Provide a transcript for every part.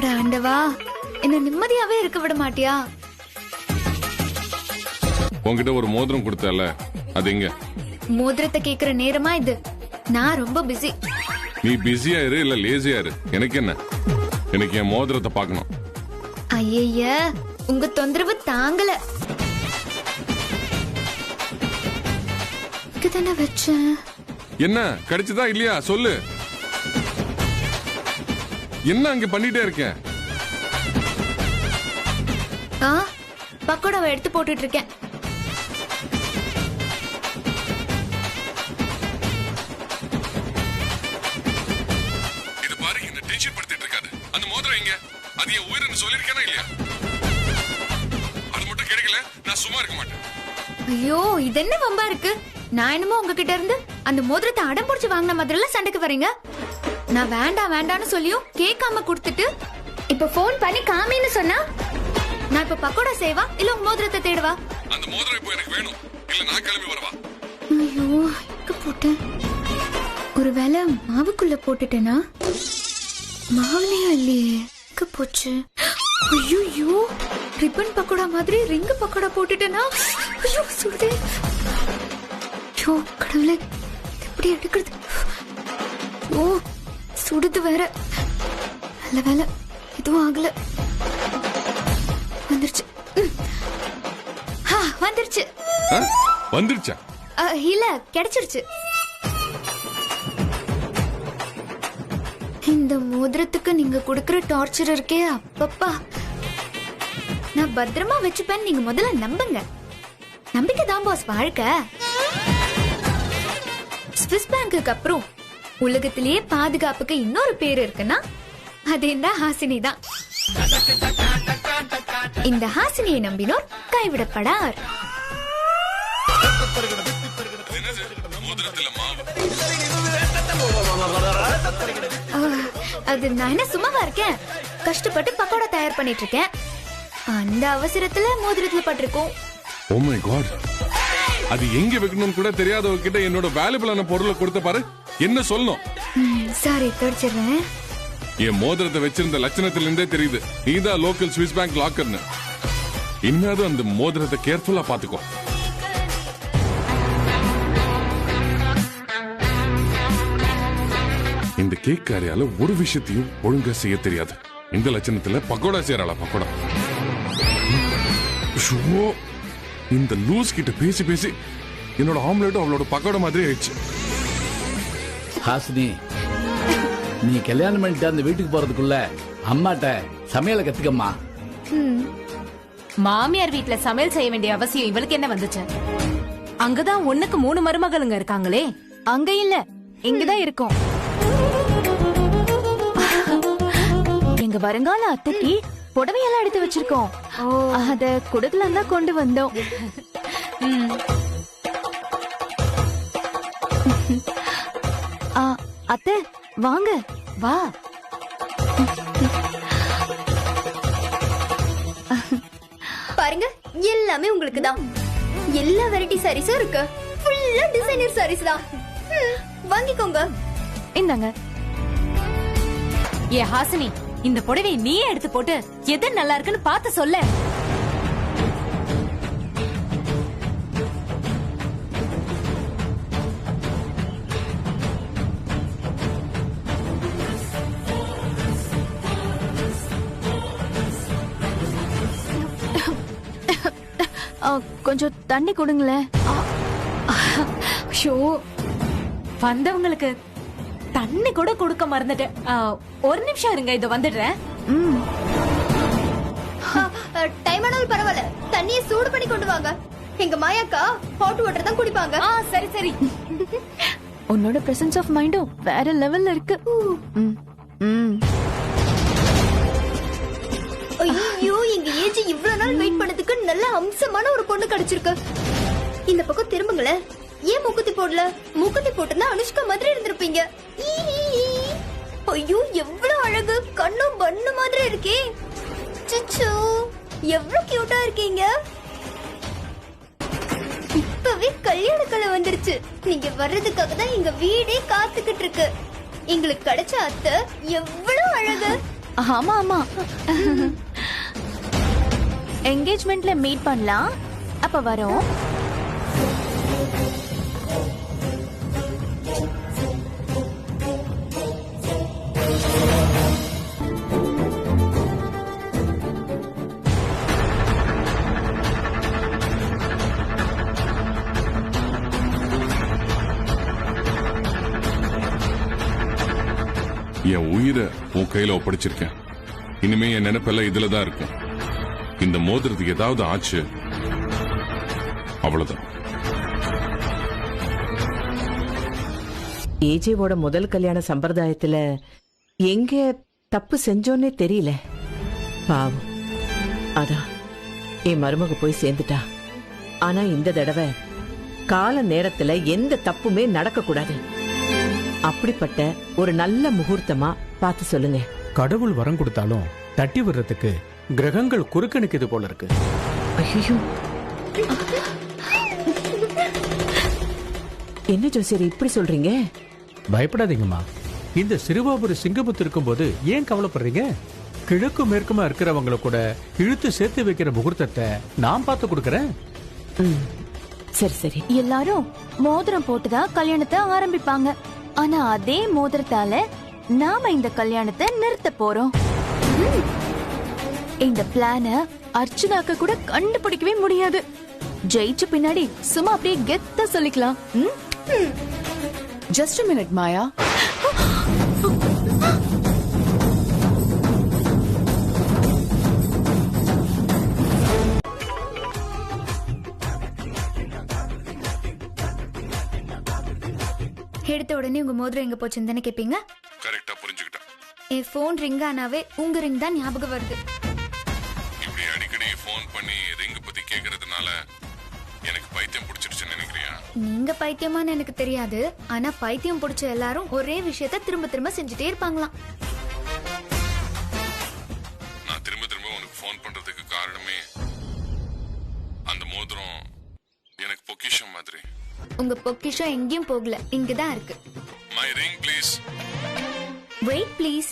அட ஆண்டவா, என்ன நிம்மதியாவே இருக்க விட மாட்டியா? உன்கிட்ட ஒரு மோதிரம் கொடுத்தல, அது எங்க? மோதிரத்தை கேக்குற நேரமா இது? நான் ரொம்ப பிஸி. நீ பிஸியா இரு இல்ல லேசியா இரு, எனக்கு என்ன? எனக்கு என் மோதிரத்தை பார்க்கணும். ஐய, உங்க தொந்தரவு தாங்கல. தானே வச்சேன். என்ன கிடைச்சதா இல்லையா சொல்லு. என்ன அங்க பண்ணிட்டே இருக்க? பக்கோடாவை எடுத்து போட்டுட்டு இருக்கேன். இது பாரு, என்ன டென்ஷன் படுத்திட்டு இருக்காது. அந்த மோதிரம் எங்க? அது என் உயிர்னு சொல்லிருக்கேனா இல்லையா? அது மட்டும் கிடைக்கல, நான் சும்மா இருக்க மாட்டேன். ஐயோ, இது என்ன வம்பா இருக்கு? நான் என்னமோ உங்ககிட்ட இருந்து அந்த மோதிரத்தை அடம் பிடிச்சு வாங்கின மாதிரி சண்டைக்கு வரீங்க. நான் வேண்டாம் வேண்டான்னு சொல்லியும் கேட்காம கொடுத்துட்டு இப்ப போன் பண்ணி காமின்னு சொன்னா நான் இப்ப பக்கோடா செய்வா இல்ல உங்க மோதிரத்தை தேடுவா? அந்த மோதிரம் இப்போ எனக்கு வேணும், இல்ல நான் கிளம்பி வரவா? ஐயோ, எங்க போட்டேன்? ஒருவேளை மாவுக்குள்ள போட்டுட்டேனா? மாவுலயா இல்லையே, எங்க போச்சு? ஐயோ, ரிப்பன் பக்கோடா மாதிரி ரிங் பக்கோடா போட்டுட்டேனா? ஐயோ, சுடுதே. ஐயோ கடவுளே, எப்படி எடுக்கிறது? ஓ, சுடுது வேற. நல்ல வேலை எதுவும் ஆகல. வந்துருச்சு. வந்துருச்சு. வந்துருச்சா? இல்ல, கிடைச்சிருச்சு. இந்த மோதிரத்துக்கு நீங்க கொடுக்கிற டார்ச்சர் இருக்கே அப்பப்பா. நான் பத்திரமா வச்சுப்பேன், நீங்க முதல்ல நம்புங்க. நம்பிக்கை தான் பாஸ் வாழ்க்கை. ஸ்விஸ் பேங்குக்கு அப்புறம் உலகத்திலேயே பாதுகாப்புக்கு இன்னொரு பேர் இருக்குன்னா அது இந்த ஹாசினி தான். இந்த ஹாசினியை நம்பினோர் கைவிடப்படார். அது நான் என்ன சும்மாவா இருக்கேன்? கஷ்டப்பட்டு பக்கோடா தயார் பண்ணிட்டு இருக்கேன். அந்த அவசரத்துல மோதிரத்துல பட்டிருக்கோம். ஓ மை காட், அது எங்க வைக்கணும்னு கூட தெரியாதவங்க கிட்ட என்னோட வேல்யூபிளான பொருளை கொடுத்த பாரு. என்ன சொல்லணும்? சாரி, தொடச்சிடுறேன். என் மோதிரத்தை வச்சிருந்த லட்சணத்துல இருந்தே தெரியுது நீதான் லோக்கல் ஸ்விஸ் பேங்க் லாக்கர்னு. இனிமேலும் அந்த மோதிரத்தை கேர்ஃபுல்லா பாத்துக்கோ. இந்த கேக் காரியால ஒரு விஷயத்தையும் ஒழுங்கா செய்ய தெரியாது. இந்த லட்சணத்துல பக்கோடா செய்யறாளா பக்கோடா? இந்த லூஸ் கிட்ட பேசி பேசி என்னோட ஆம்லெட்டும் அவளோட பக்கோடா மாதிரி ஆயிடுச்சு. ஹாசினி, நீ கல்யாணம் பண்ணிட்டு அந்த வீட்டுக்கு போறதுக்குள்ள அம்மாட்ட சமையலை கத்துக்கம்மா. மாமியார் வீட்டுல சமையல் செய்ய வேண்டிய அவசியம் இவளுக்கு என்ன வந்துச்சு? அங்கதான் 1க்கு 3 மருமகளுங்க இருக்காங்களே. அங்க இல்ல, இங்கதான் இருக்கும். எங்க வருங்கால அத்தைக்கு புடவையெல்லாம் எடுத்து வச்சிருக்கோம். அத குடுக்கலாம் தான் கொண்டு வந்தோம். அத்தை வாங்க, வா. பாருங்க, எல்லாமே உங்களுக்கு தான். எல்லா வெரைட்டி சாரீஸும் இருக்கு. ஃபுல்லா டிசைனர் சாரீஸ் தான். வாங்கிக்கோங்க. இந்தாங்க. ஏ ஹாசினி, இந்த புடவை நீயே எடுத்து போட்டு எது நல்லா இருக்குன்னு பார்த்து சொல்ல. கொஞ்சம் தண்ணி கொடுங்களேன். வந்தவங்களுக்கு தண்ணி கூட கொடுக்க மறந்துட்டேன். ஒரு நிமிஷம் இருங்க, இத வந்துடுறேன். டைம் ஆனாலும் பரவாயில்ல, தண்ணியை சூடு பண்ணி கொண்டு வாங்க. எங்க மாயாக்கா ஹாட் வாட்டர் தான் குடிப்பாங்க. சரி சரி. உன்னோட பிரசன்ஸ் ஆஃப் மைண்டும் வேற லெவல்ல இருக்கு. ஐயோ, எங்க ஏஜ் இவ்வளவு நாள் வெயிட் பண்ணதுக்கு நல்ல அம்சமான ஒரு பொண்ணு கிடைச்சிருக்கு. இந்த பக்கம் திரும்புங்களேன். ஏன் மூக்குத்தி போடல? மூக்குத்தி போட்டுனா அனுஷ்கா மாதிரி இருந்திருப்பீங்க. ஐயோ, எவ்வளவு அழகு! கண்ணும் பண்ணு மாதிரி இருக்கே. சிச்சு, எவ்வளவு கியூட்டா இருக்கீங்க. இப்பவே கல்யாண கலை வந்துருச்சு. நீங்க வர்றதுக்காக தான் எங்க வீடே காத்துக்கிட்டு இருக்கு. எங்களுக்கு கிடைச்ச அத்தை எவ்வளவு அழகு. ஆமா ஆமா. என்கேஜ்மெண்ட்ல மீட் பண்ணலாம். அப்ப வரோம். என் உயிரை உன் கையில ஒப்படைச்சிருக்கேன். இனிமே என் நினைப்பெல்லாம் இதுலதான் இருக்கும். இந்த மோதிரத்துக்கு ஏதாவது ஆச்சு அவ்வளவுதான். ஏஜேவோட முதல் கல்யாண சம்பிரதாயத்துல எங்க தப்பு செஞ்சோன்னே தெரியல. பாவம். அதான் என் மருமக போய் சேர்ந்துட்டா. ஆனா இந்த தடவை கால நேரத்துல எந்த தப்புமே நடக்க கூடாது. அப்படிப்பட்ட ஒரு நல்ல முகூர்த்தமா பார்த்து சொல்லுங்க. கடவுள் வரம் கொடுத்தாலும் தட்டி விடுறதுக்கு கிரகங்கள் குறுக்க நிக்குது போல இருக்கு. ஐயோ, என்ன ஜோசியர் இப்படி சொல்றீங்க? பயப்படாதீங்கம்மா. இந்த சிறுவாபுரி சிங்கமுத்து இருக்கும்போது ஏன் கவலைப்படுறீங்க? கிழக்கு மேற்குமா இருக்கிறவங்கள கூட இழுத்து சேர்த்து வைக்கிற முகூர்த்தத்தை நான் பார்த்து கொடுக்கறேன். சரி சரி. எல்லாரும் மோதிரம் போட்டுதான் கல்யாணத்தை ஆரம்பிப்பாங்க. ஆனா அதே மோதிரத்தால நாம இந்த கல்யாணத்தை நிறுத்த போறோம். இந்த பிளான அர்ச்சனாக்க கூட கண்டுபிடிக்கவே முடியாது. ஜெயிச்ச பின்னாடி சும்மா அப்படியே கெத்த சொல்லிக்கலாம். ஜஸ்ட் a minute, மாயா. எடுத்த உடனே உங்க மோதிரம் எங்க போச்சுன்னு தானே கேப்பீங்க. கரெக்டா புரிஞ்சுக்கிட்டேன். என் போன் ரிங் ஆனாவே உங்க ரிங் தான் ஞாபகம் வருது. இப்படி அடிக்கடி போன் பண்ணி ரிங் பத்தி கேக்குறதுனால எனக்கு பைத்தியம் பிடிச்சிருச்சுன்னு நினைக்கிறியா? நீங்க பைத்தியமான்னு எனக்கு தெரியாது. ஆனா பைத்தியம் பிடிச்ச எல்லாரும் ஒரே விஷயத்த திரும்ப திரும்ப செஞ்சுட்டே இருப்பாங்களாம். நான் திரும்ப திரும்ப உனக்கு போன் பண்றதுக்கு காரணமே அந்த மோதிரம் எனக்கு பொக்கிஷம் மாதிரி. உங்க பொக்கிஷம் எங்கேயும் போகல, இங்கதான் இருக்கு. My ring please. Wait please.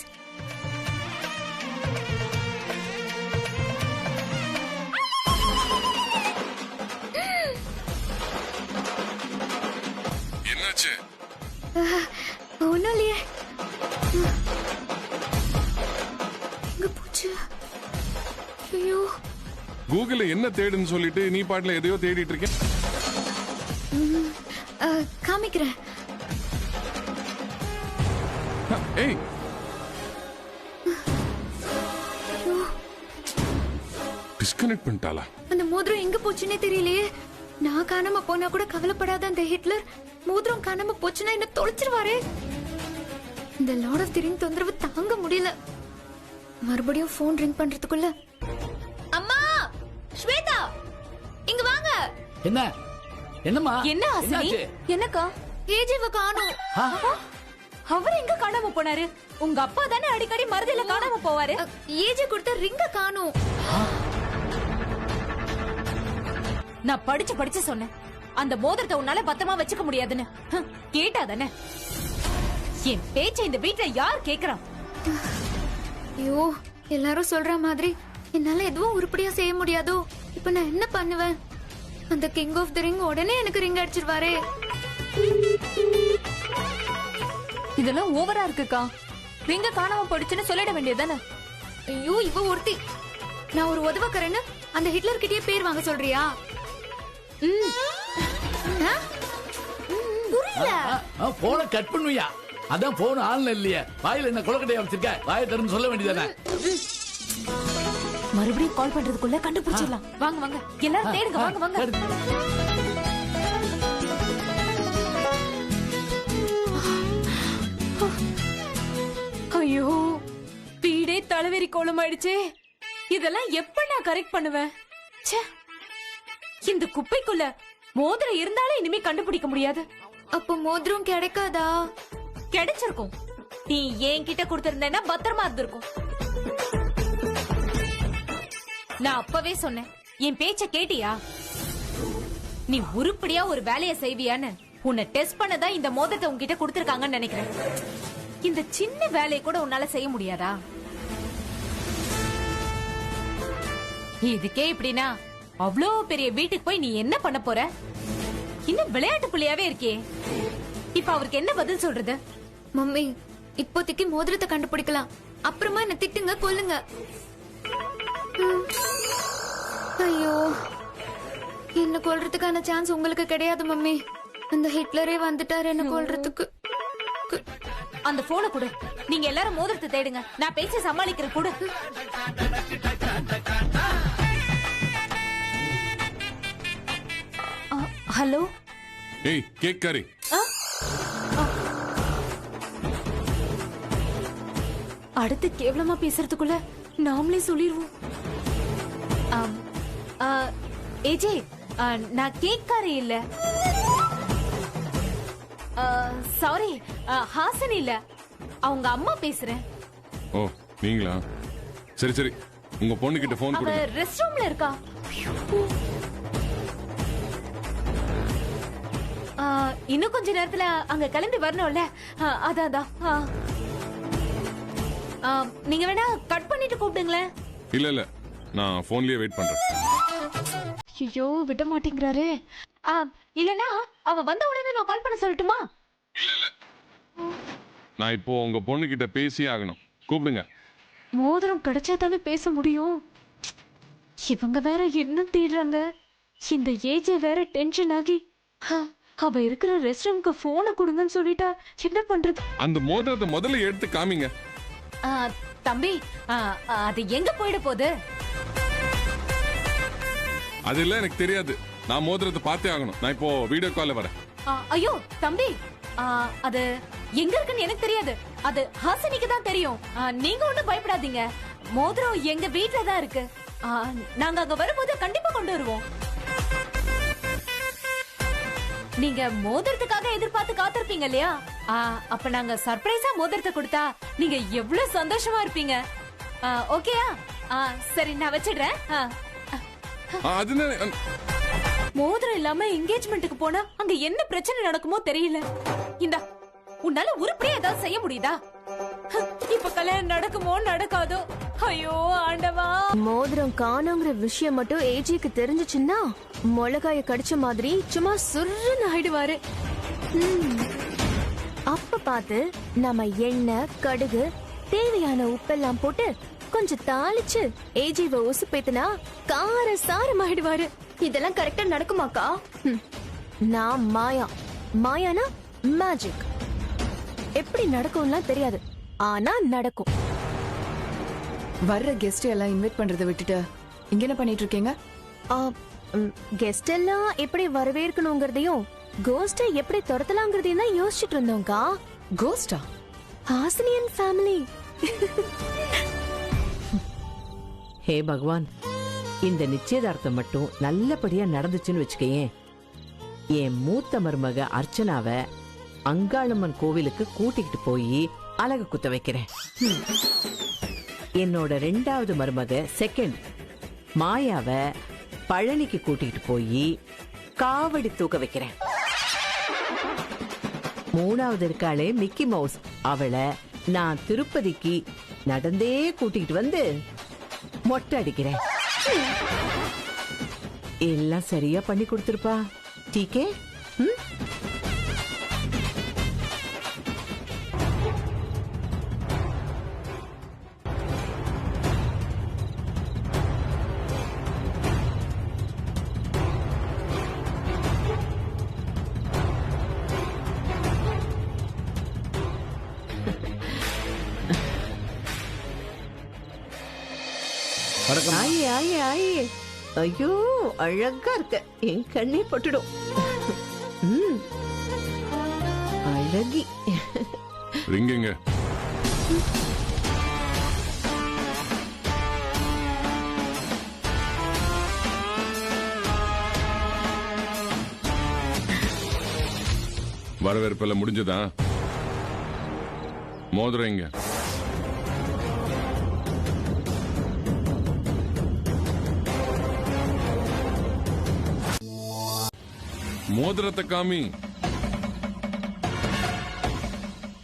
என்னாச்சு? ஒண்ணும் இல்லையே. எங்க போச்சு? ஐயோ. கூகுள்ல என்ன தேடுன்னு சொல்லிட்டு நீ பாட்டுல எதையோ தேடிட்டு இருக்க. காமிக்கிறேன். ஏய், டிஸ்கனெக்ட் பண்ணிட்டாளா? அந்த மோதிரம் எங்க போச்சுன்னே தெரியலையே. நான் காணாம போனா கூட கவலைப்படாத அந்த ஹிட்லர் மோதிரம் காணாம போச்சுன்னா என்ன தொலைச்சிருவாரே. இந்த லார்ட் ஆஃப் தி ரிங் தொந்தரவு தாங்க முடியல. மறுபடியும் போன் ரிங் பண்றதுக்குள்ள அம்மா, ஸ்வேதா இங்க வாங்க. என்ன என்னம்மா? என்ன ஆசினி? என்னக்கா? ஏஜேவ காணோம். அவர் எங்க காணாம போனாரு? உங்க அப்பா தானே அடிக்கடி மருதில காணாம போவாரு. ஏஜே கொடுத்த ரிங்க காணோம். நான் படிச்சு சொன்னேன், அந்த மோதிரத்தை உன்னால பத்திரமா வச்சுக்க முடியாதுன்னு. கேட்டா தானே? என் பேச்ச இந்த வீட்டுல யார் கேக்குறா? ஐயோ, எல்லாரும் சொல்ற மாதிரி என்னால எதுவும் உருப்படியா செய்ய முடியாதோ. இப்ப நான் என்ன பண்ணுவேன்? அந்த கிங் ஆஃப் தி ரிங் உடனே எனக்கு ரிங் அடிச்சிருவாரே. இதெல்லாம் ஓவரா இருக்குக்கா. ரிங்க காணாம போயிடுச்சுன்னு சொல்லிட வேண்டியதானே? ஐயோ, இவ ஒருத்தி. நான் ஒரு உதவக்கறேன்னு அந்த ஹிட்லர் கிட்டயே பேர் வாங்க சொல்றியா? புரியல. போன கட் பண்ணுவியா? அதான் போன் ஆன்ல இல்லையே. வாயில என்ன குளக்கட்டையா வச்சிருக்க? வாயை திறந்து சொல்ல வேண்டியதானே? மறுபடியும் கால் பண்றதுக்குள்ள கண்டுபிடிச்சிடலாம். வாங்க வாங்க, எல்லாரும் தேடுங்க. வாங்க வாங்க. ஐயோ, வீடே தலைவெறி கோலம் ஆயிடுச்சே. இதெல்லாம் எப்ப நான் கரெக்ட் பண்ணுவேன்? ச்சே, இந்த குப்பைக்குள்ள மோதிரம் இருந்தாலே இனிமே கண்டுபிடிக்க முடியாது. அப்ப மோதிரம் கிடைக்காதா? கிடைச்சிருக்கும். நீ என்கிட்ட கொடுத்திருந்தேன்னா பத்திரமா இருந்திருக்கும். நான் அப்பவே சொன்னேன், என் பேச்ச கேட்டியா? நீ உருப்படியா ஒரு வேலையை செய்வியான்னு உன்னை டெஸ்ட் பண்ணதான் இந்த மோதிரத்தை உன்கிட்ட கொடுத்திருக்காங்கன்னு நினைக்கிறேன். இந்த சின்ன வேலையை கூட உன்னால செய்ய முடியாதா? இதுக்கே இப்படின்னா அவ்வளோ பெரிய வீட்டுக்கு போய் நீ என்ன பண்ண போற? இன்னும் விளையாட்டு புள்ளியாவே இருக்கே. இப்ப அவருக்கு என்ன பதில் சொல்றது? மம்மி இப்போதைக்கு மோதிரத்தை கண்டுபிடிக்கலாம், அப்புறமா என்ன திட்டுங்க கொல்லுங்க. ஐயோ, என்ன கொல்றதுக்கான சான்ஸ் உங்களுக்கு கிடையாது மம்மி. அந்த ஹிட்லரே வந்துட்டாரு என்ன கொல்றதுக்கு. அந்த போனை கொடு. நீங்க எல்லாரும் மோதிரத்தை தேடுங்க, நான் பேசி சமாளிக்கிறேன். கொடு. ஹலோ. ஏய் கேக் கறி, அடுத்து கேவலமா பேசுறதுக்குள்ள நாமளே சொல்லிடுவோம். ஏஜே, நான் கேக்காரே இல்ல. சாரி, ஹாசன் இல்ல, அவங்க அம்மா பேசுறேன். ஓ நீங்களா? சரி சரி, உங்க பொண்ணு கிட்ட போன் அவ கொடுங்க. ரெஸ்ட் ரூம்ல இருக்கா. இன்னும் கொஞ்ச நேரத்துல அங்க கிளம்பி வரணும்ல, அதான். நீங்க வேணா கட் பண்ணிட்டு கூப்பிடுங்களேன். இல்ல இல்ல, நான் போன்லயே வெயிட் பண்றேன். ஐயோ, விட மாட்டேங்கிறாரு. இல்லனா அவ வந்த உடனே நான் கால் பண்ண சொல்லட்டுமா? இல்ல இல்ல, நான் இப்போ உங்க பொண்ணு கிட்ட பேசி ஆகணும். கூப்பிடுங்க. மோதிரம் கிடைச்சாதானே பேச முடியும். இவங்க வேற என்ன தேடுறாங்க. இந்த ஏஜே வேற டென்ஷன் ஆகி அவ இருக்கிற ரெஸ்ட் ரூம்க்கு போனை கொடுங்கன்னு சொல்லிட்டா என்ன பண்றது? அந்த மோதிரத்தை முதல்ல எடுத்து காமிங்க. தம்பி, அது எங்க போயிட போகுது? அதெல்லாம் எனக்கு தெரியாது. நான் மோதிரத்தை பார்த்தே ஆகணும். நான் இப்போ வீடியோ கால்ல வரேன். ஐயோ தம்பி, அது எங்க இருக்குன்னு எனக்கு தெரியாது. அது ஹாசனிக்கு தான் தெரியும். நீங்க ஒண்ணும் பயப்படாதீங்க. மோதிரம் எங்க வீட்ல தான் இருக்கு. நாங்க அங்க வரும்போது கண்டிப்பா கொண்டு வருவோம். நீங்க மோதிரத்துக்காக எதிர்பார்த்து காத்திருப்பீங்க இல்லையா? அப்ப நாங்க சர்ப்ரைஸா மோதிரத்தை கொடுத்தா நீங்க எவ்வளவு சந்தோஷமா இருப்பீங்க. ஓகேயா? சரி, நான் வச்சிடுறேன். மோதிரம் இல்லாம என்கேஜ்மெண்ட்டுக்கு போனா அங்க என்ன பிரச்சனை நடக்குமோ தெரியல. இந்தா, உன்னால உருப்படியா ஏதாவது செய்ய முடியுதா? இப்ப கல்யாணம் நடக்குமோ நடக்காதோ? ஐயோ ஆண்டவா. மோதிரம் காணோங்கிற விஷயம் மட்டும் ஏஜிக்கு தெரிஞ்சுச்சுன்னா மிளகாய கடிச்ச மாதிரி சும்மா சுருன்னு ஆயிடுவாரு. அப்ப பார்த்து நம்ம எண்ணெய், கடுகு, தேவையான உப்பெல்லாம் போட்டு கொஞ்சம் தாளிச்சு ஏஜிவ உசுப்பேத்துனா கார சாரம் ஆயிடுவாரு. இதெல்லாம் கரெக்டா நடக்குமாக்கா? நான் மாயானா மேஜிக். எப்படி நடக்கும்லாம் தெரியாது, ஆனா நடக்கும். வர்ற கெஸ்ட் எல்லாம் இன்வைட் பண்றதை விட்டுட்டு இங்க என்ன பண்ணிட்டு இருக்கீங்க? கெஸ்ட் எல்லாம் எப்படி வரவேற்கணுங்கிறதையும் கோஸ்ட எப்படி துரத்தலாங்கிறதையும் தான் யோசிச்சுட்டு இருந்தோம்க்கா. கோஸ்டா? ஹாசினியன் ஃபேமிலி. ஹே பகவான், இந்த நிச்சயதார்த்தம் மட்டும் நல்லபடியா நடந்துச்சுன்னு வச்சுக்கேன். என் மூத்த மருமக அர்ச்சனாவ அங்காளம்மன் கோவிலுக்கு கூட்டிக்கிட்டு போய் அழகு குத்த வைக்கிறேன். என்னோட 2வது மருமக செகண்ட் மாயாவ பழனிக்கு கூட்டிகிட்டு போய் காவடி தூக்க வைக்கிறேன். 3வது இருக்காளே மிக்கி மவுஸ், அவளை நான் திருப்பதிக்கு நடந்தே கூட்டிகிட்டு வந்து மொட்டை அடிக்கிறேன். எல்லாம் சரியா பண்ணி கொடுத்துருப்பா. டீக்கே? ஆயே ஆயே ஆயே, ஐயோ அழகா இருக்க, என் கண்ணே பட்டுடும். அழகி. ரிங்குங்க. வரவேற்பெல்லாம் முடிஞ்சதா? மோதிரம் இங்க. மோதிரத்தை காமி.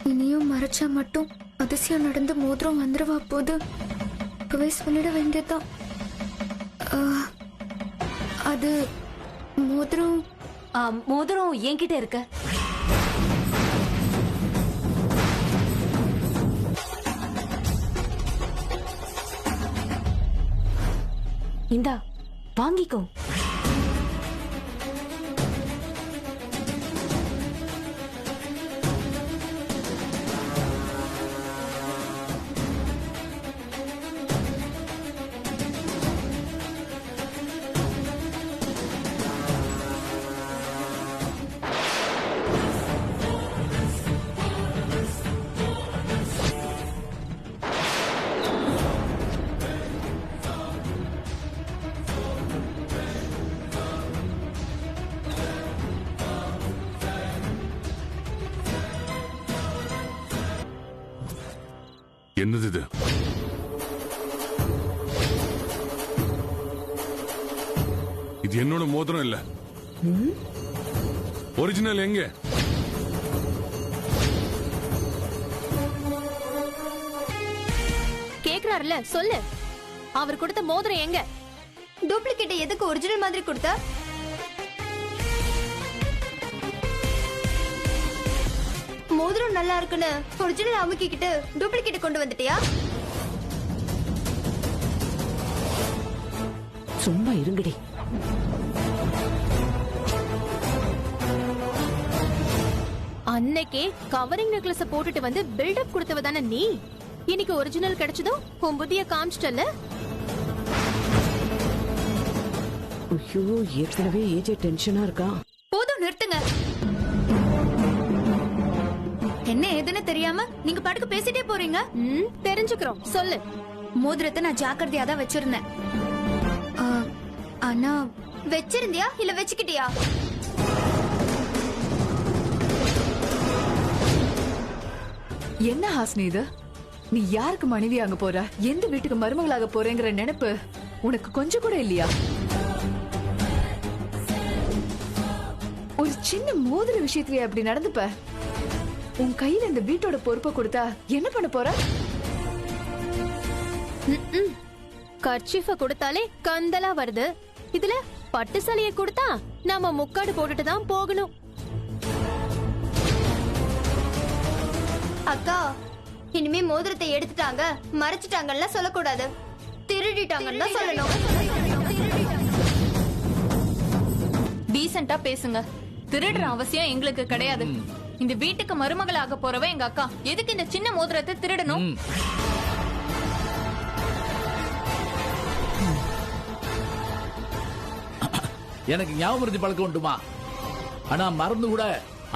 இனியும் மறைச்சா மட்டும் அதிசயம் நடந்து மோதிரம் வந்துருவா போது. இப்பவே சொல்லிட வேண்டியதான். அது மோதிரம் மோதிரம் என்கிட்ட இருக்க. இந்தா வாங்கிக்கோ. என்னது இது? இது என்னோட மோதிரம் இல்ல. ஒரிஜினல் எங்க? கேக்குறாருல சொல்லு. அவர் கொடுத்த மோதிரம் எங்க? டூப்ளிகேட் எதுக்கு ஒரிஜினல் மாதிரி கொடுத்தா? மோதிரம் நல்லா இருக்குன்னு ஒரிஜினல் அமுக்கிக்கிட்டு டூப்ளிகேட் கொண்டு வந்துட்டியா? சும்மா இருங்கடி. அன்னைக்கே கவரிங் நெக்லஸ் போட்டுட்டு வந்து பில்டப் கொடுத்தவ தானே நீ. இன்னைக்கு ஒரிஜினல் கிடைச்சதும் உன் புத்திய காமிச்சிட்டல. ஐயோ, ஏற்கனவே ஏஜே டென்ஷனா இருக்கா. போதும் நிறுத்துங்க. என்ன ஏதுன்னு தெரியாம நீங்க பாட்டுக்கு பேசிட்டே போறீங்க. தெரிஞ்சுக்கிறோம், சொல்லு. மோதிரத்தை நான் ஜாக்கிரதையா தான் வச்சிருந்தேன். ஆனா வச்சிருந்தியா இல்ல வச்சுக்கிட்டியா? என்ன ஹாஸ்னி இது? நீ யாருக்கு மனைவி ஆக போற, எந்த வீட்டுக்கு மருமகளாக போறேங்கிற நினைப்பு உனக்கு கொஞ்சம் கூட இல்லையா? ஒரு சின்ன மோதிர விஷயத்துல அப்படி நடந்துப்ப. உன் கையில இந்த வீட்டோட பொறுப்பை கொடுத்தா என்ன பண்ண போற? கர்ச்சீஃப கொடுத்தாலே கந்தலா வருது. இதுல பட்டு சலையை கொடுத்தா நாம முக்காடு போட்டுட்டு தான் போகணும். அக்கா, இனிமே மோதிரத்தை எடுத்துட்டாங்க மறைச்சிட்டாங்கன்னு சொல்லக்கூடாது, திருடிட்டாங்கன்னு தான் சொல்லணும். டீசென்ட்டா பேசுங்க. திருடுற அவசியம் எங்களுக்கு கிடையாது. இந்த வீட்டுக்கு மருமகளாக போறவ எங்க அக்கா. எதுக்கு இந்த சின்ன மோதிரத்தை திருடணும்? எனக்கு ஞாபகம் பழக்கம் உண்டுமா? ஆனா மறந்து கூட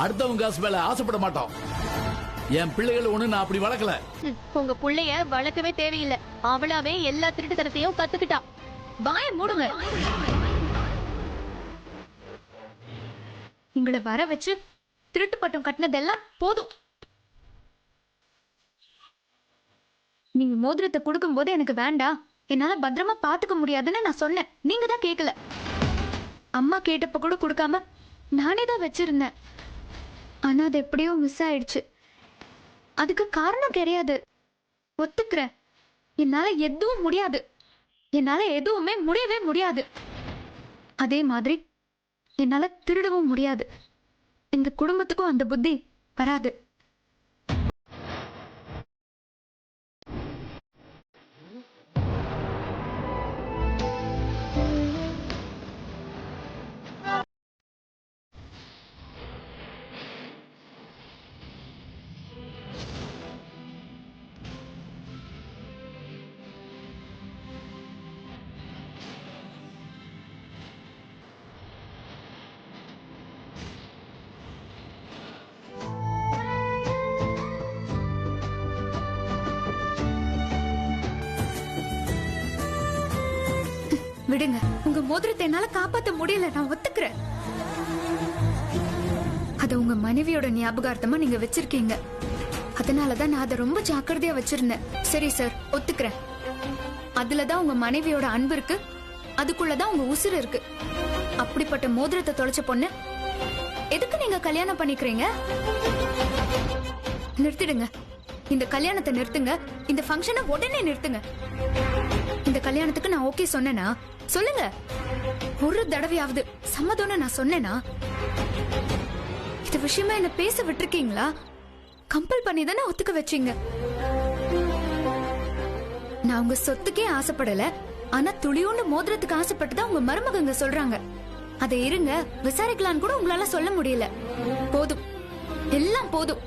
அடுத்தவங்க காசு மேல ஆசைப்பட மாட்டோம். என் பிள்ளைகள் ஒண்ணு நான் அப்படி வளர்க்கல. உங்க புள்ளைய வளர்க்கவே தேவையில்லை. அவளாவே எல்லா திருட்டுத்தனத்தையும் கத்துக்கிட்டா. வாய மூடுங்க. உங்களை வர வச்சு திருட்டு பட்டம் கட்டினதெல்லாம் போதும். நீங்க மோதிரத்தை கொடுக்கும் போது எனக்கு வேண்டாம், என்னால பத்திரமா பாத்துக்க முடியாதுன்னு நான் சொன்னேன். நீங்க தான் கேட்கல. அம்மா கேட்டப்ப கூட கொடுக்காம நானே தான் வச்சிருந்தேன். ஆனா அது எப்படியோ மிஸ் ஆயிடுச்சு. அதுக்கு காரணம் கிடையாது, ஒத்துக்கிறேன். என்னால எதுவும் முடியாது, என்னால எதுவுமே முடியவே முடியாது. அதே மாதிரி என்னால திருடவும் முடியாது. இந்த குடும்பத்துக்கும் அந்த புத்தி வராது. விடுங்க, உங்க மோதிரத்தை என்னால காப்பாத்த முடியல, நான் ஒத்துக்கிறேன். அத உங்க மனைவியோட ஞாபகார்த்தமா நீங்க வச்சிருக்கீங்க. அதனாலதான் நான் அதை ரொம்ப ஜாக்கிரதையா வச்சிருந்தேன். சரி சார், ஒத்துக்கிறேன். அதுலதான் உங்க மனைவியோட அன்பு இருக்கு, அதுக்குள்ளதான் உங்க உசுறு இருக்கு. அப்படிப்பட்ட மோதிரத்தை தொலைச்ச பொண்ணு எதுக்கு நீங்க கல்யாணம் பண்ணிக்கிறீங்க? நிறுத்திடுங்க, இந்த கல்யாணத்தை நிறுத்துங்க. இந்த ஃபங்க்ஷனை உடனே நிறுத்துங்க. இந்த கல்யாணத்துக்கு நான் ஓகே சொன்னேனா? சொல்லுங்க. ஒரு தடவையாவது சம்மதம்னு நான் சொன்னேனா? இது விஷயமா என்ன பேச விட்டுருக்கீங்களா? கம்பல் பண்ணி தானே ஒத்துக்க வச்சீங்க. நான் உங்க சொத்துக்கே ஆசைப்படல. ஆனா துளியோண்டு மோதிரத்துக்கு ஆசைப்பட்டுதான் உங்க மருமகங்க சொல்றாங்க. அதை இருங்க விசாரிக்கலான்னு கூட உங்களால சொல்ல முடியல. போதும், எல்லாம் போதும்.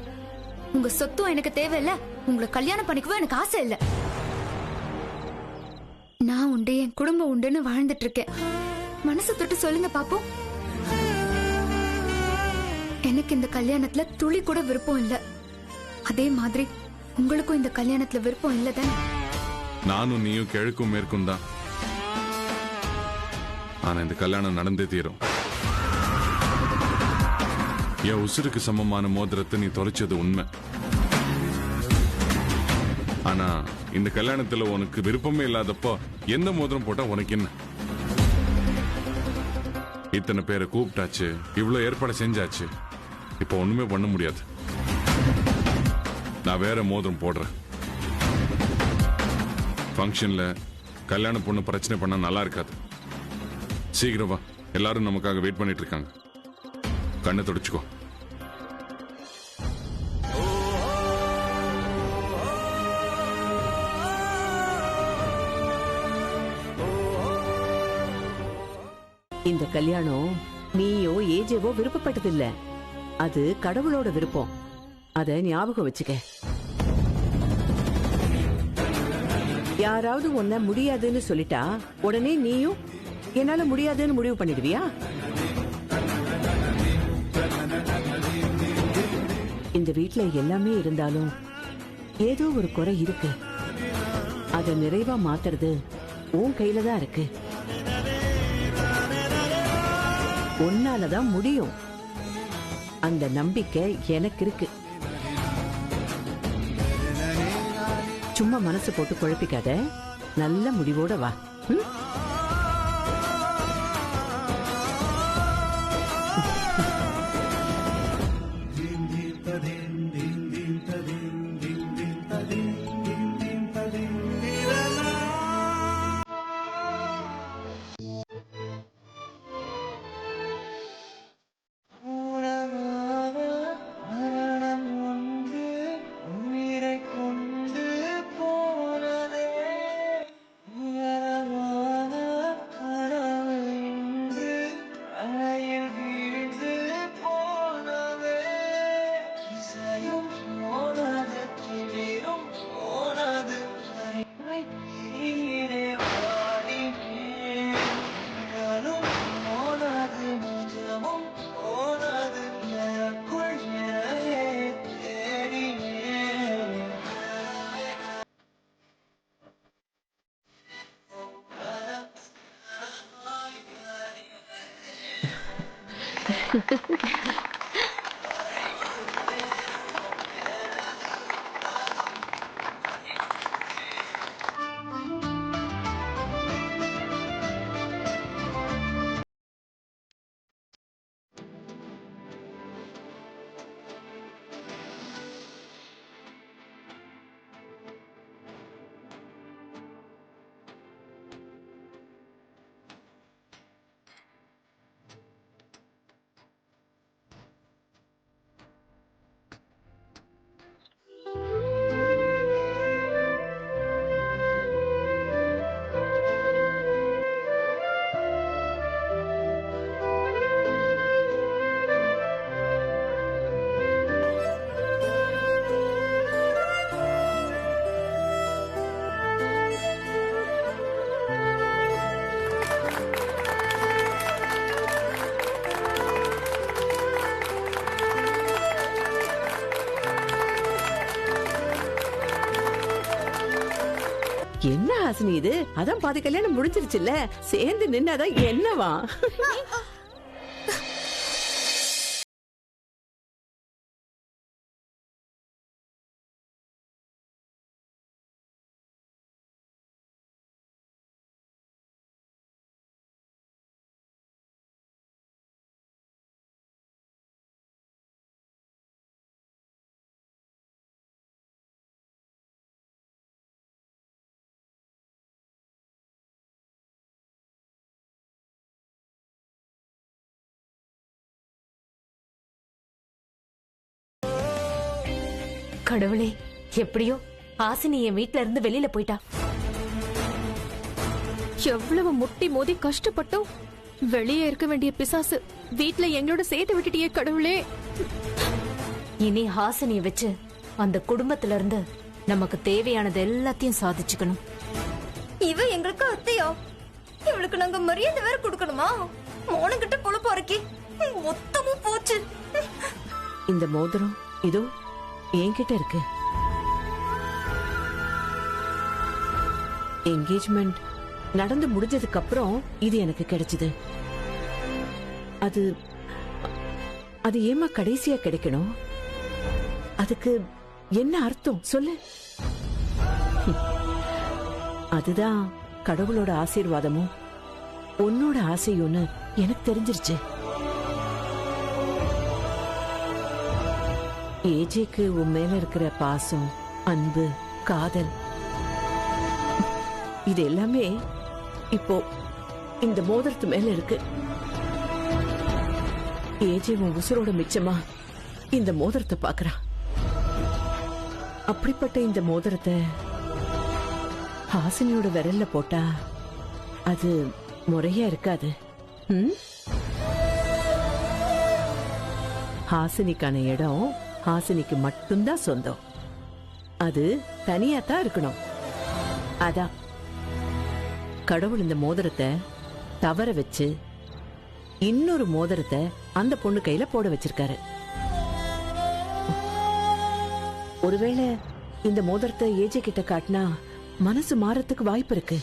உங்க சொத்தும் எனக்கு தேவையில்ல, உங்களை கல்யாணம் பண்ணிக்கவும் எனக்கு ஆசை இல்ல. நான் உண்டு, என் குடும்பம் உண்டுன்னு வாழ்ந்துட்டு இருக்கேன். மனசு தொட்டு சொல்லுங்க பாப்போம். எனக்கு இந்த கல்யாணத்துல துளி கூட விருப்பம் இல்ல. அதே மாதிரி உங்களுக்கும் இந்த கல்யாணத்துல விருப்பம் இல்லதானே? நானும் நீயும் கிழக்கும் மேற்கும் தான். ஆனா இந்த கல்யாணம் நடந்தே தீரும். என் உசுருக்கு சமமான மோதிரத்தை நீ தொலைச்சது உண்மை. ஆனா இந்த கல்யாணத்துல உனக்கு விருப்பமே இல்லாதப்போ எந்த மோதிரம் போட்டா உனக்கு என்ன? இத்தனை பேரை கூப்பிட்டாச்சு, இவ்வளவு ஏற்பாடு செஞ்சாச்சு. இப்ப ஒண்ணுமே பண்ண முடியாது. நான் வேற மோதிரம் போடுறேன். ஃபங்க்ஷன்ல கல்யாண பொண்ணு பிரச்சனை பண்ணா நல்லா இருக்காது. சீக்கிரம் வா, எல்லாரும் நமக்காக வெயிட் பண்ணிட்டு இருக்காங்க. கண்ணை தொடச்சுக்கோ. இந்த கல்யாணம் நீயோ ஏஜேவோ விருப்பப்பட்டதில்ல. அது கடவுளோட விருப்பம். அத ஞாபகம் வச்சுக்க. யாராவது உன்ன முடியாதுன்னு சொல்லிட்டா உடனே நீயும் என்னால முடியாதுன்னு முடிவு பண்ணிடுவியா? இந்த வீட்ல எல்லாமே இருந்தாலும் ஏதோ ஒரு குறை இருக்கு. அத நிறைவா மாத்துறது உன் கையில தான் இருக்கு. உன்னாலதான் முடியும். அந்த நம்பிக்கை எனக்கு இருக்கு. சும்மா மனசு போட்டு குழப்பிக்காத. நல்ல முடிவோட வா. என்ன ஹாசினி இது? அதான் பாதி கல்யாணம் முடிஞ்சிருச்சுல்ல, சேர்ந்து நின்னாதான் என்னவா? கடவுளே, எப்படியோ ஹாசினி என் வீட்ல இருந்து வெளியில போயிட்டா. எவ்வளவு முட்டி மோதி கஷ்டப்பட்டோம். வெளியே இருக்க வேண்டிய பிசாசு வீட்ல எங்களோட சேர்த்து விட்டுட்டியே கடவுளே. இனி ஹாசினிய வச்சு அந்த குடும்பத்துல இருந்து நமக்கு தேவையானது எல்லாத்தையும் சாதிச்சுக்கணும். இவ எங்களுக்கு அத்தையா? இவளுக்கு நாங்க மரியாதை வேற கொடுக்கணுமா? மோனங்கிட்ட பொழப்பு வரைக்கி மொத்தமும் போச்சு. இந்த மோதிரம் இதோ என்கிட்ட இருக்கு. என்கேஜ்மெண்ட் நடந்து முடிஞ்சதுக்கு அப்புறம் இது எனக்கு கிடைச்சது. அது அது ஏமா கடைசியா கிடைக்கணும்? அதுக்கு என்ன அர்த்தம் சொல்லு? அதுதான் கடவுளோட ஆசீர்வாதமும் உன்னோட ஆசையும்னு எனக்கு தெரிஞ்சிருச்சு. ஏஜேக்கு உன் மேல இருக்கிற பாசம், அன்பு, காதல் இது எல்லாமே இப்போ இந்த மோதிரத்து மேல இருக்கு. ஏஜே உன் உசுரோட மிச்சமா இந்த மோதிரத்தை பாக்குறா. அப்படிப்பட்ட இந்த மோதிரத்தை ஹாசினியோட விரல்ல போட்டா அது முறையா இருக்காது. ஹாசினிக்கான இடம் ஹாசினிக்கு மட்டும்தான் சொந்தம். அது தனியா தான் இருக்கணும். அதான் கடவுள் இந்த மோதிரத்தை தவற வச்சு இன்னொரு மோதிரத்தை அந்த பொண்ணு கையில போட வச்சிருக்காரு. ஒருவேளை இந்த மோதிரத்தை ஏஜே கிட்ட காட்டினா மனசு மாறத்துக்கு வாய்ப்பு இருக்கு.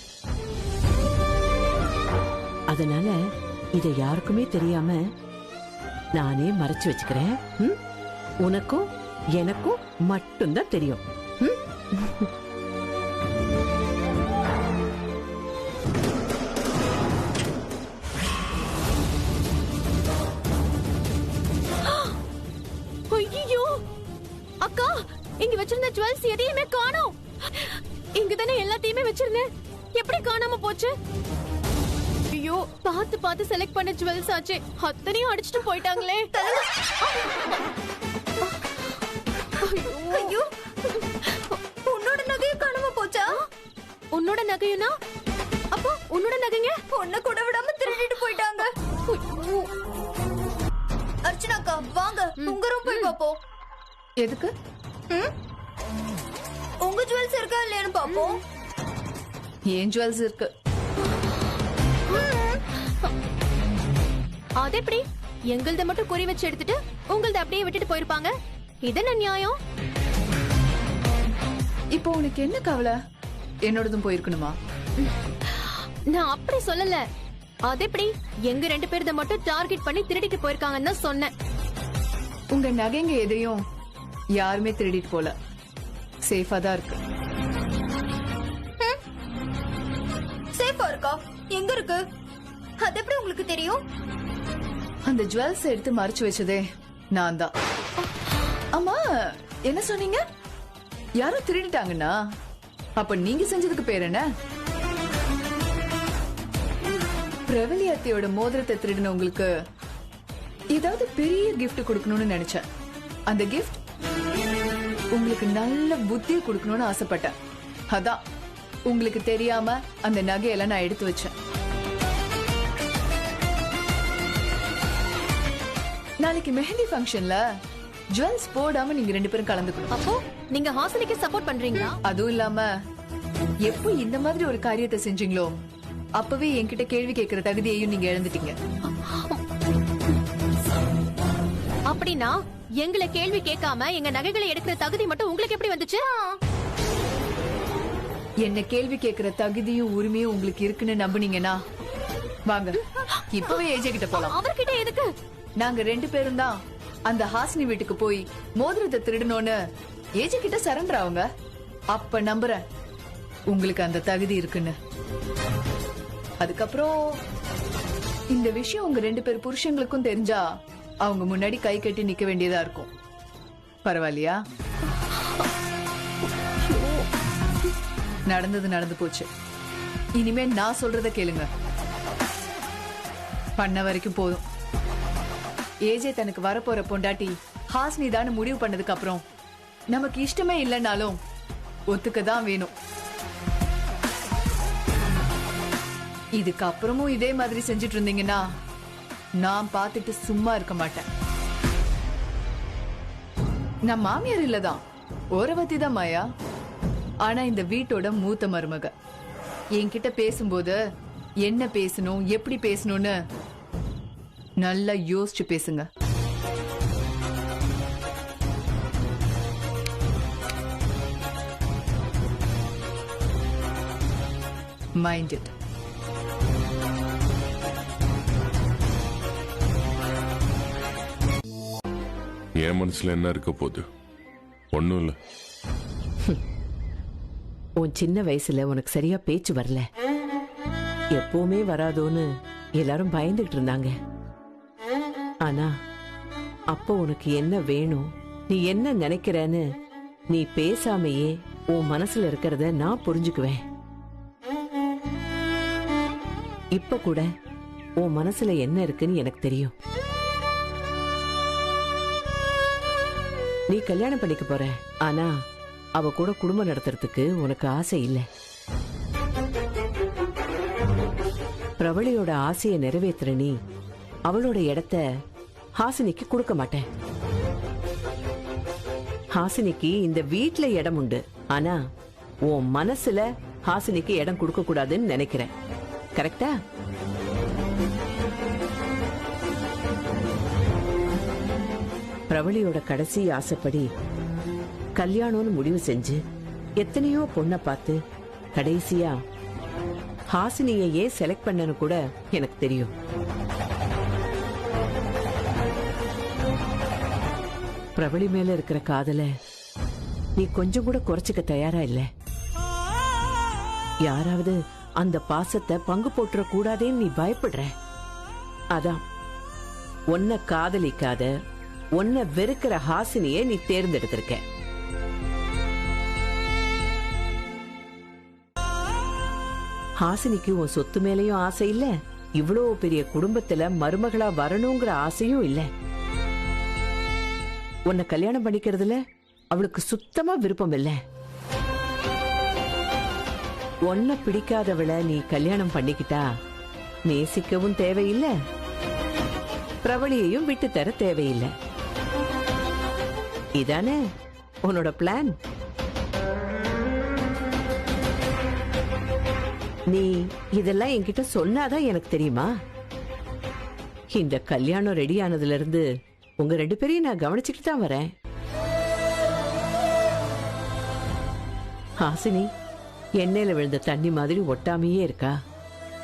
அதனால இத யாருக்குமே தெரியாம நானே மறைச்சு வச்சுக்கிறேன். உனக்கும் எனக்கும் மட்டும்தான் தெரியும். ஐயோ அக்கா, இங்க வச்சிருந்த ஜுவல்ஸ் எதையுமே காணோம். இங்க தானே எல்லாத்தையுமே வச்சிருந்தேன். எப்படி காணாம போச்சு? ஐயோ, பார்த்து பார்த்து செலக்ட் பண்ண ஜுவல்ஸ் ஆச்சு. அத்தனையும் அடிச்சுட்டு போயிட்டாங்களே. ஐயோ, உன்னோட நகையும் காணாம போச்சா? உன்னோட நகையுனா அப்போ உன்னோட நகைங்க பொண்ண கூட விடாம திருடிட்டு போயிட்டாங்க. அர்ச்சனாக்கா வாங்க, உங்க ரூம் போய் பாப்போம். எதுக்கு? உங்க ஜுவல்ஸ் இருக்கா இல்லையான்னு பாப்போம். ஏன் ஜுவல்ஸ் இருக்கு? அது எப்படி? எங்கள்த மட்டும் குறி வச்சு எடுத்துட்டு உங்கள்த அப்படியே விட்டுட்டு போயிருப்பாங்க. இதென்ன நியாயம்? இப்போ உனக்கு என்ன கவலை? என்னோடதும் போயிருக்கணுமா? நான் அப்படி சொல்லல. அது எப்படி? எங்க 2 பேர்த மட்டும் டார்கெட் பண்ணி திருடிட்டு போயிருக்காங்கன்னு தான் சொன்னேன். உங்க நகைங்க எதையும் யாருமே திருடிட்டு போல. சேஃபா தான் இருக்கு. சேஃபா இருக்கா? எங்க இருக்கு? அது எப்படி உங்களுக்கு தெரியும்? அந்த ஜுவல்ஸ் எடுத்து மறைச்சு வச்சதே நான் தான். அம்மா, என்ன சொன்னீங்க? யாரோ திருடிட்டாங்கன்னா அப்ப நீங்க செஞ்சதுக்கு பேர் என்ன? பிரவலி அத்தையோட மோதிரத்தை திருடின உங்களுக்கு ஏதாவது பெரிய கிஃப்ட் கொடுக்கணும்னு நினைச்சேன். அந்த கிஃப்ட் உங்களுக்கு நல்ல புத்திய கொடுக்கணும்னு ஆசைப்பட்டேன். அதான் உங்களுக்கு தெரியாம அந்த நகையெல்லாம் நான் எடுத்து வச்சேன். நாளைக்கு மெஹந்தி ஃபங்க்ஷன்ல ஜுவல்ஸ் போடாம நீங்க 2 பேரும் கலந்துக்கணும். அப்போ நீங்க ஹாசினிக்கு சப்போர்ட் பண்றீங்களா? அதுவும் இல்லாம எப்போ இந்த மாதிரி ஒரு காரியத்தை செஞ்சீங்களோ அப்பவே என்கிட்ட கேள்வி கேட்கிற தகுதியையும் நீங்க இழந்துட்டீங்க. அப்படின்னா எங்களை கேள்வி கேட்காம எங்க நகைகளை எடுக்கிற தகுதி மட்டும் உங்களுக்கு எப்படி வந்துச்சு? என்ன கேள்வி கேட்கிற தகுதியும் உரிமையும் உங்களுக்கு இருக்குன்னு நம்புனீங்கன்னா வாங்க இப்பவே ஏஜே கிட்ட போலாம். அவர்கிட்ட எதுக்கு? நாங்க 2 பேரும் தான் அந்த ஹாசினி வீட்டுக்கு போய் மோதிரத்தை திருடணும்னு ஏஜே கிட்ட சரண்டர் ஆகுங்க. அப்ப நம்புறேன் உங்களுக்கு அந்த தகுதி இருக்குன்னு. அதுக்கப்புறம் இந்த விஷயம் உங்க 2 பேர் புருஷங்களுக்கும் தெரிஞ்சா அவங்க முன்னாடி கை கட்டி நிக்க வேண்டியதா இருக்கும். பரவாயில்லையா? நடந்தது நடந்து போச்சு. இனிமே நான் சொல்றத கேளுங்க. பண்ண வரைக்கும் போதும். ஏஜே தனக்கு வரப்போற பொண்டாட்டி ஹாசினி தான் முடிவு பண்ணதுக்கு அப்புறம் நமக்கு இஷ்டமே இல்லைனாலும் ஒத்துக்கதான் வேணும். இதுக்கப்புறமும் இதே மாதிரி செஞ்சுட்டு இருந்தீங்கன்னா நான் பார்த்துட்டு சும்மா இருக்க மாட்டேன். நான் மாமியார் இல்லதான், ஓரவத்தி தான் மாயா. ஆனா இந்த வீட்டோட மூத்த மருமக. என்கிட்ட பேசும்போது என்ன பேசணும், எப்படி பேசணும்னு நல்லா யோசிச்சு பேசுங்க. Mind it. என் மனசுல என்ன இருக்க போகுது? ஒண்ணும் இல்ல. உன் சின்ன வயசுல உனக்கு சரியா பேச்சு வரல, எப்பவுமே வராதோன்னு எல்லாரும் பயந்துகிட்டு இருந்தாங்க. ஆனா அப்போ உனக்கு என்ன வேணும், நீ என்ன நினைக்கிறன்னு நீ பேசாமையே உன் மனசுல இருக்கிறத நான் புரிஞ்சுக்குவேன். இப்ப கூட உன் மனசுல என்ன இருக்குன்னு எனக்கு தெரியும். நீ கல்யாணம் பண்ணிக்க போற, ஆனா அவ கூட குடும்பம் நடத்துறதுக்கு உனக்கு ஆசை இல்ல. பிரவளியோட ஆசையை நிறைவேற்றுற நீ அவளோட இடத்த ஹாசினிக்கு கொடுக்க மாட்டேன். ஹாசினிக்கு இந்த வீட்ல இடம் உண்டு, ஆனா உன் மனசுல ஹாசினிக்கு இடம் கொடுக்க கூடாதுன்னு நினைக்கிறேன். கரெக்டா? பிரவளியோட கடைசி ஆசைப்படி கல்யாணம்னு முடிவு செஞ்சு எத்தனையோ பொண்ணை பார்த்து கடைசியா ஹாசினியை ஏன் செலக்ட் பண்ணனு கூட எனக்கு தெரியும். பிரவளி மேல இருக்கிற காதல நீ கொஞ்சம் கூட குறைச்சிக்க தயாரா இல்ல. யாராவது அந்த பாசத்தை பங்கு போட்டுற கூடாதேன்னு நீ பயப்படுற. அதான் உன்னை காதலிக்காத, உன்னை வெறுக்கிற ஹாசினியை நீ தேர்ந்தெடுத்திருக்க. ஹாசினிக்கு உன் சொத்து மேலயும் ஆசை இல்ல, இவ்வளவு பெரிய குடும்பத்துல மருமகளா வரணுங்கிற ஆசையும் இல்ல. உன்னை கல்யாணம் பண்ணிக்கிறதுல அவளுக்கு சுத்தமா விருப்பம் இல்ல. உன்னை பிடிக்காதவளை நீ கல்யாணம் பண்ணிக்கிட்டா நேசிக்கவும் தேவையில்லை, பிரவளியையும் விட்டு தர தேவையில்லை. இதானே உன்னோட பிளான்? நீ இதெல்லாம் என்கிட்ட சொன்னாதான் எனக்கு தெரியுமா? இந்த கல்யாணம் ரெடி ஆனதுல இருந்து உங்க 2 பேரையும் நான் கவனிச்சுக்கிட்டு தான் வரேன். ஹாசினி எண்ணெயில விழுந்த தண்ணி மாதிரி ஒட்டாமையே இருக்கா.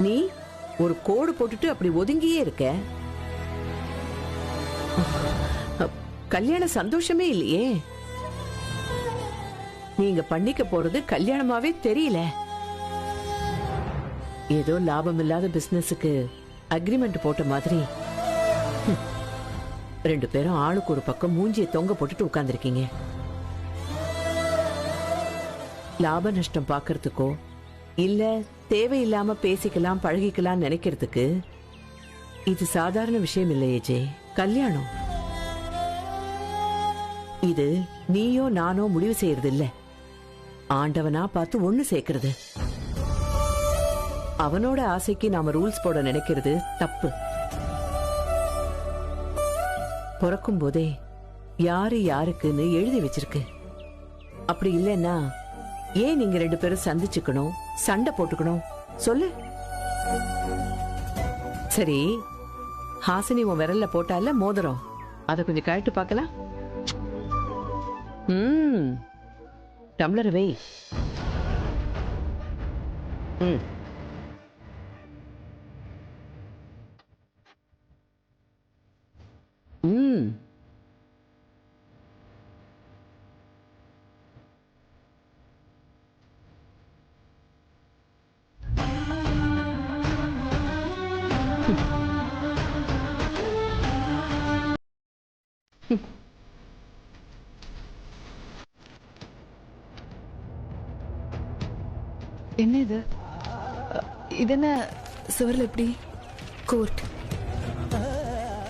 நீ ஒரு கோடு போட்டுட்டு அப்படி ஒதுங்கியே இருக்க. கல்யாண சந்தோஷமே இல்லையே. நீங்க பண்ணிக்க போறது கல்யாணமாவே தெரியல. ஏதோ லாபம் இல்லாத பிசினஸுக்கு அக்ரிமெண்ட் போட்ட மாதிரி 2 பேரும் ஆளுக்கு ஒரு பக்கம் மூஞ்சியை தொங்க போட்டுட்டு உட்கார்ந்துருக்கீங்க. லாப நஷ்டம் பாக்கிறதுக்கோ இல்ல தேவையில்லாம பேசிக்கலாம் பழகிக்கலாம் நினைக்கிறதுக்கு இது சாதாரண விஷயம் இல்லையே ஜே. கல்யாணம் இது நீயோ நானோ முடிவு செய்யறது இல்ல, ஆண்டவனா பார்த்து ஒண்ணு சேர்க்கிறது. அவனோட ஆசைக்கு நாம ரூல்ஸ் போட நினைக்கிறது தப்பு. பிறக்கும் போதே யாரு யாருக்குன்னு எழுதி வச்சிருக்கு. அப்படி இல்லைன்னா ஏன் நீங்க 2 பேரும் சந்திச்சுக்கணும், சண்டை போட்டுக்கணும் சொல்லு. சரி, ஹாசினி உன் விரல்ல போட்டால மோதிரம், அத கொஞ்சம் கழட்டு பார்க்கலாம். டம்ளர் வை. என்ன இது? இதென்ன சுவர்ல எப்படி? கோர்ட்.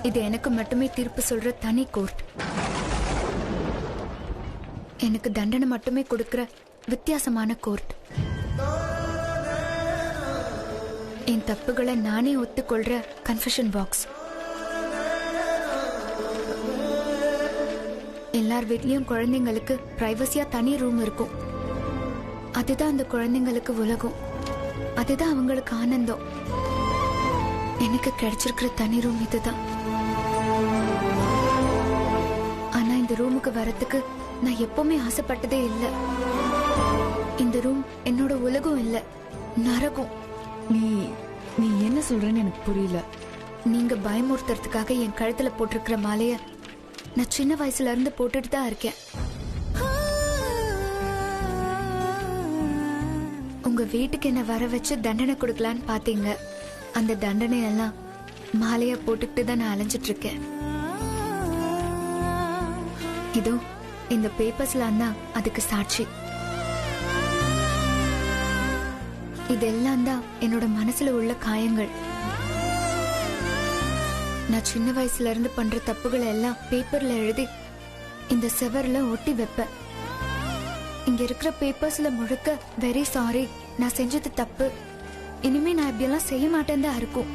இது எனக்கு மட்டுமே தீர்ப்பு சொல்ற தனி கோர்ட். எனக்கு தண்டனை மட்டுமே கொடுக்கிற வித்தியாசமான கோர்ட். என் தப்புகளை நானே ஒத்துக்கொள்ற கன்ஃபெஷன் பாக்ஸ். எல்லார் வீட்லயும் குழந்தைங்களுக்கு பிரைவசியா தனி ரூம் இருக்கும். அதுதான் அந்த குழந்தைங்களுக்கு உலகம், அதுதான் அவங்களுக்கு ஆனந்தம். எனக்கு கிடைச்சிருக்கிற தனி ரூம் இதுதான். ஆனா இந்த ரூமுக்கு வரத்துக்கு நான் எப்பவுமே ஆசைப்பட்டதே இல்லை. இந்த ரூம் என்னோட உலகம் இல்ல, நரகம். நீ என்ன சொல்றன்னு எனக்கு புரியல. நீங்க பயமுறுத்துறதுக்காக என் கழுத்துல போட்டிருக்கிற மாலைய நான் சின்ன வயசுல இருந்து போட்டுட்டு தான் இருக்கேன். உங்க வீட்டுக்கு என்ன வர வச்சு தண்டனை கொடுக்கலான்னு பாத்தீங்க. அந்த தண்டனை எல்லாம் மாலைய போட்டுக்கிட்டு தான் நான் அலைஞ்சிட்டு இருக்கேன். இதோ இந்த பேப்பர்ஸ்ல தான் அதுக்கு சாட்சி. இதெல்லாம் தான் என்னோட மனசுல உள்ள காயங்கள். நான் சின்ன வயசுல இருந்து பண்ற தப்புகளை எல்லாம் பேப்பர்ல எழுதி இந்த செவர்ல ஒட்டி வைப்பேன். இங்க இருக்கிற பேப்பர்ஸ்ல முழுக்க வெரி சாரி, நான் செஞ்சது தப்பு, இனிமே நான் இப்படியெல்லாம் செய்ய மாட்டேன் தான் இருக்கும்.